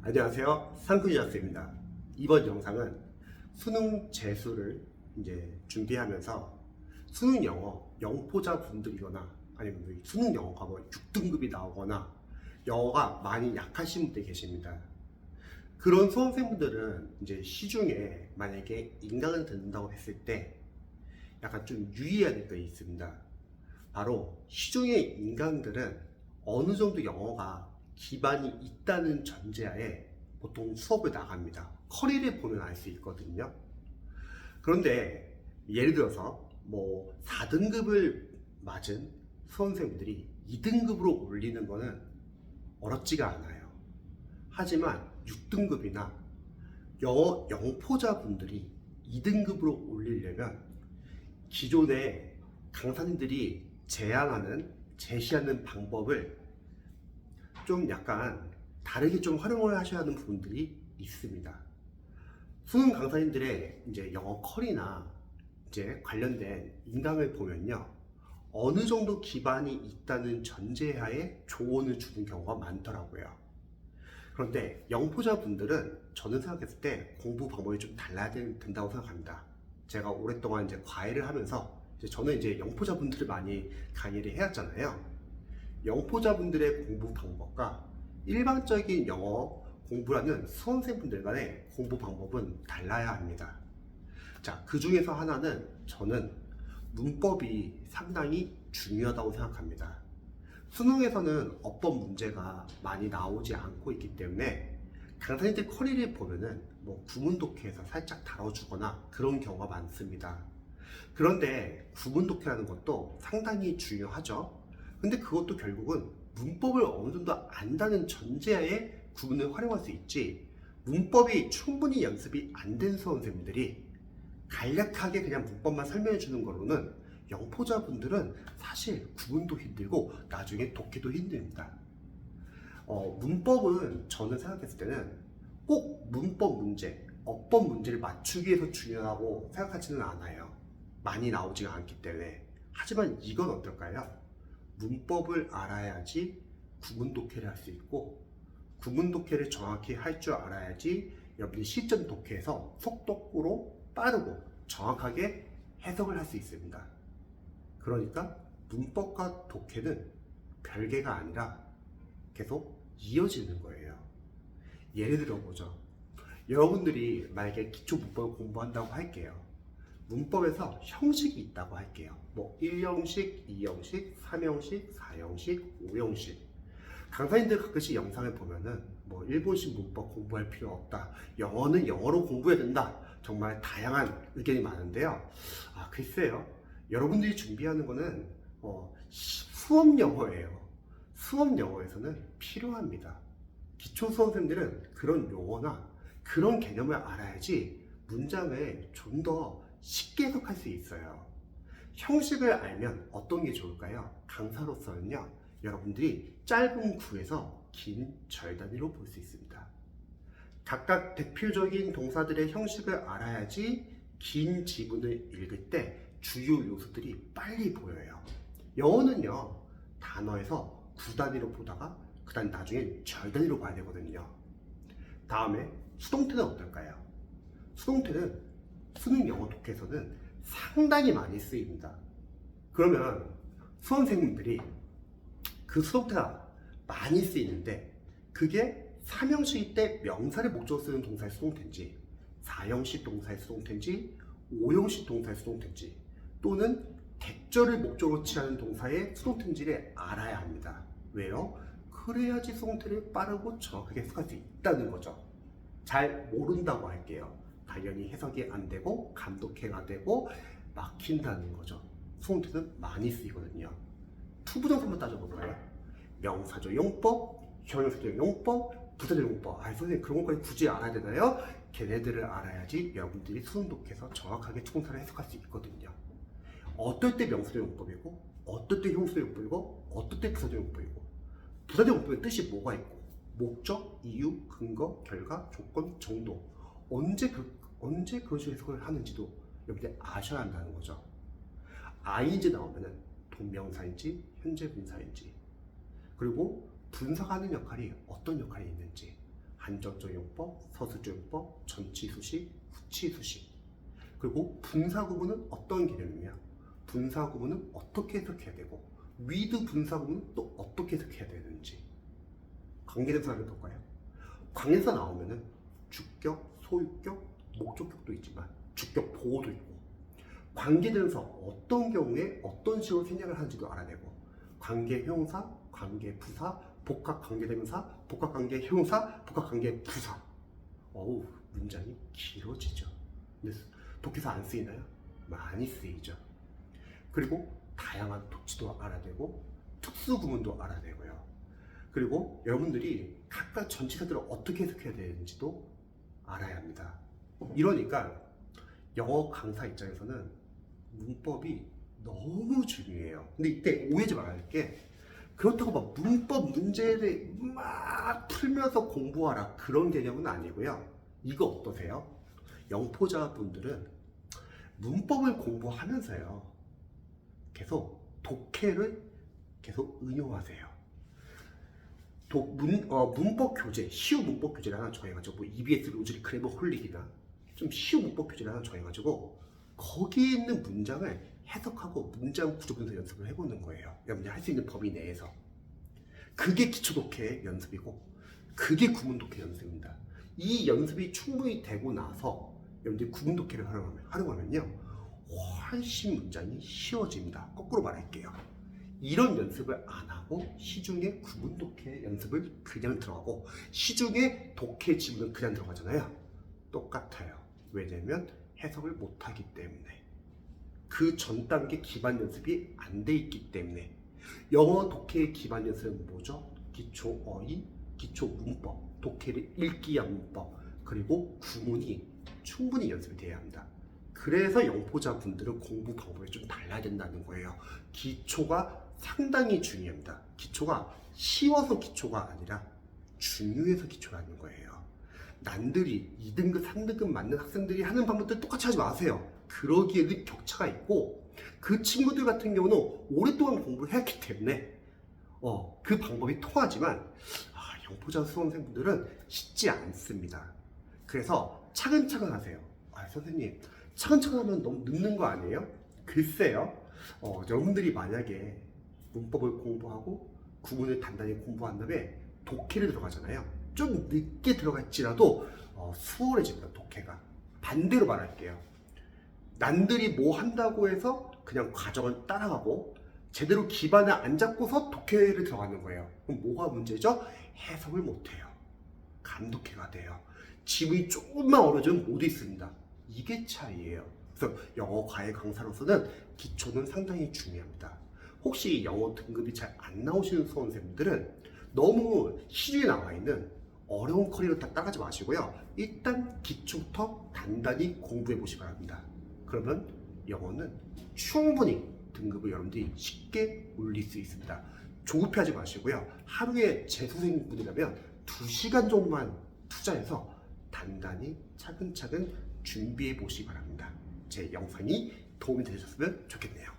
안녕하세요. 상크리아스입니다. 이번 영상은 수능 재수를 이제 준비하면서 수능 영어 0포자 분들이거나 아니면 수능 영어가 뭐 6등급이 나오거나 영어가 많이 약하신 분들이 계십니다. 그런 수험생분들은 이제 시중에 만약에 인강을 듣는다고 했을 때 약간 좀 유의해야 될 게 있습니다. 바로 시중의 인강들은 어느 정도 영어가 기반이 있다는 전제하에 보통 수업을 나갑니다. 커리를 보면 알 수 있거든요. 그런데 예를 들어서 뭐 4등급을 맞은 수험생들이 2등급으로 올리는 거는 어렵지가 않아요. 하지만 6등급이나 영어 영포자 분들이 2등급으로 올리려면 기존의 강사님들이 제시하는 방법을 좀 약간 다르게 좀 활용을 하셔야 하는 부분들이 있습니다. 수능 강사님들의 이제 영어 컬이나 이제 관련된 인강을 보면요, 어느 정도 기반이 있다는 전제하에 조언을 주는 경우가 많더라고요. 그런데 영포자 분들은 저는 생각했을 때 공부 방법이 좀 달라야 된다고 생각합니다. 제가 오랫동안 이제 과외를 하면서 저는 이제 영포자 분들을 많이 강의를 해왔잖아요. 영포자 분들의 공부 방법과 일반적인 영어 공부라는 수험생분들 간의 공부 방법은 달라야 합니다. 자, 그 중에서 하나는 저는 문법이 상당히 중요하다고 생각합니다. 수능에서는 어법 문제가 많이 나오지 않고 있기 때문에 강사님들 커리를 보면은 뭐 구문독해에서 살짝 다뤄주거나 그런 경우가 많습니다. 그런데 구문독해라는 것도 상당히 중요하죠. 근데 그것도 결국은 문법을 어느 정도 안다는 전제하에 구문을 활용할 수 있지, 문법이 충분히 연습이 안 된 수험생들이 간략하게 그냥 문법만 설명해 주는 거로는 영포자분들은 사실 구문도 힘들고 나중에 독해도 힘듭니다. 문법은 저는 생각했을 때는 꼭 문법 문제, 어법 문제를 맞추기 위해서 중요하다고 생각하지는 않아요. 많이 나오지가 않기 때문에. 하지만 이건 어떨까요? 문법을 알아야지 구문 독해를 할 수 있고, 구문 독해를 정확히 할 줄 알아야지 여러분이 실전 독해에서 속도로 빠르고 정확하게 해석을 할 수 있습니다. 그러니까 문법과 독해는 별개가 아니라 계속 이어지는 거예요. 예를 들어보죠. 여러분들이 만약에 기초 문법을 공부한다고 할게요. 문법에서 형식이 있다고 할게요. 뭐 1형식, 2형식, 3형식, 4형식, 5형식. 강사님들 가끔씩 영상을 보면은 뭐 일본식 문법 공부할 필요 없다, 영어는 영어로 공부해야 된다, 정말 다양한 의견이 많은데요. 글쎄요. 여러분들이 준비하는 거는 수업 영어예요. 수업 영어에서는 필요합니다. 기초 수험생들은 그런 용어나 그런 개념을 알아야지 문장을 좀 더 쉽게 해석할 수 있어요. 형식을 알면 어떤 게 좋을까요? 강사로서는요, 여러분들이 짧은 구에서 긴 절 단위로 볼 수 있습니다. 각각 대표적인 동사들의 형식을 알아야지 긴 지문을 읽을 때 주요 요소들이 빨리 보여요. 영어는요, 단어에서 구 단위로 보다가 그 다음 나중엔 절 단위로 봐야 되거든요. 다음에 수동태는 어떨까요? 수동태는 수능 영어 독해에서는 상당히 많이 쓰입니다. 그러면 수험생분들이 그 수동태가 많이 쓰이는데 그게 3형식 때 명사를 목적으로 쓰는 동사의 수동태인지, 4형식 동사의 수동태인지, 5형식 동사의 수동태인지, 또는 대절을 목적으로 취하는 동사의 수동태인지를 알아야 합니다. 왜요? 그래야지 수동태를 빠르고 정확하게 해석할 수 있다는 거죠. 잘 모른다고 할게요. 당연히 해석이 안 되고 감독해가 되고 막힌다는 거죠. 수동태는 많이 쓰이거든요. 투부정사 한번 따져볼까요? 명사조 용법, 형용사조 용법, 부사조 용법. 선생님 그런 것까지 굳이 알아야 되나요? 걔네들을 알아야지 여러분들이 수능 독해에서 정확하게 투부정사를 해석할 수 있거든요. 어떨 때 명사조 용법이고, 어떨 때 형용사조 용법이고, 어떨 때 부사조 용법이고. 부사조 용법의 뜻이 뭐가 있고, 목적, 이유, 근거, 결과, 조건, 정도. 언제 그런 식으로 해석을 하는지도 여러분들이 아셔야 한다는 거죠. ing이 나오면은 동명사인지 현재 분사인지, 그리고 분사가 하는 역할이 어떤 역할이 있는지, 한정적용법, 서술적용법, 전치수식, 후치수식. 그리고 분사구문은 어떤 개념이냐? 분사구문은 어떻게 해석해야 되고 위드 분사구문은 또 어떻게 해석해야 되는지. 관계대명사 한번 볼까요? 관계대명사 나오면은 주격, 소유격, 목적격도 있지만 주격 보호도 있고 관계대명사 어떤 경우에 어떤 식으로 생략을 하는지도 알아내고 관계형용사, 관계부사, 복합관계대명사, 복합관계형용사, 복합관계부사. 어우, 문장이 길어지죠. 근데 독해서 안 쓰이나요? 많이 쓰이죠. 그리고 다양한 독치도 알아내고 특수구문도 알아내고요. 그리고 여러분들이 각각 전치사들을 어떻게 해석해야 되는지도 알아야 합니다. 이러니까 영어 강사 입장에서는 문법이 너무 중요해요. 근데 이때 오해하지 말아야 할 게 그렇다고 막 문법 문제를 막 풀면서 공부하라 그런 개념은 아니고요. 이거 어떠세요? 영포자분들은 문법을 공부하면서요 계속 독해를 계속 응용하세요. 문법 교재, 쉬운 문법 교재를 하나 정해가지고 뭐 EBS 로즈리 그래머 홀릭이나 좀 쉬운 문법 교재를 하나 정해가지고 거기에 있는 문장을 해석하고 문장 구조 분석 연습을 해보는 거예요. 여러분들 할 수 있는 범위 내에서. 그게 기초 독해 연습이고 그게 구문 독해 연습입니다. 이 연습이 충분히 되고 나서 여러분들이 구문 독해를 활용하면요 훨씬 문장이 쉬워집니다. 거꾸로 말할게요. 이런 연습을 안 하고 시중에 구문 독해 연습을 그냥 들어가고 시중에 독해 지문은 그냥 들어가잖아요. 똑같아요. 왜냐면 해석을 못하기 때문에 그 전 단계 기반 연습이 안 돼 있기 때문에. 영어 독해의 기반 연습은 뭐죠? 기초 어휘, 기초 문법, 독해를 읽기 위한 문법, 그리고 구문이 충분히 연습이 돼야 합니다. 그래서 영포자 분들은 공부 방법이 좀 달라야 된다는 거예요. 기초가 상당히 중요합니다. 기초가 쉬워서 기초가 아니라 중요해서 기초라는 거예요. 남들이 2등급, 3등급 맞는 학생들이 하는 방법들 똑같이 하지 마세요. 그러기에는 격차가 있고 그 친구들 같은 경우는 오랫동안 공부를 했기 때문에 그 방법이 통하지만 영포자 수험생분들은 쉽지 않습니다. 그래서 차근차근 하세요. 선생님 차근차근 하면 너무 늦는 거 아니에요? 글쎄요. 여러분들이 만약에 문법을 공부하고 구문을 단단히 공부한 다음에 독해를 들어가잖아요. 좀 늦게 들어갈지라도 수월해집니다. 독해가. 반대로 말할게요. 남들이 뭐 한다고 해서 그냥 과정을 따라가고 제대로 기반을 안 잡고서 독해를 들어가는 거예요. 그럼 뭐가 문제죠? 해석을 못해요. 감독해가 돼요. 지문이 조금만 어려지면 못 읽습니다. 이게 차이예요. 그래서 영어 과외 강사로서는 기초는 상당히 중요합니다. 혹시 영어 등급이 잘 안 나오시는 수험생들은 너무 시중에 나와 있는 어려운 커리어 다 따라가지 마시고요. 일단 기초부터 단단히 공부해 보시기 바랍니다. 그러면 영어는 충분히 등급을 여러분들이 쉽게 올릴 수 있습니다. 조급해하지 마시고요. 하루에 재수생분이라면 2시간 정도만 투자해서 단단히 차근차근 준비해 보시기 바랍니다. 제 영상이 도움이 되셨으면 좋겠네요.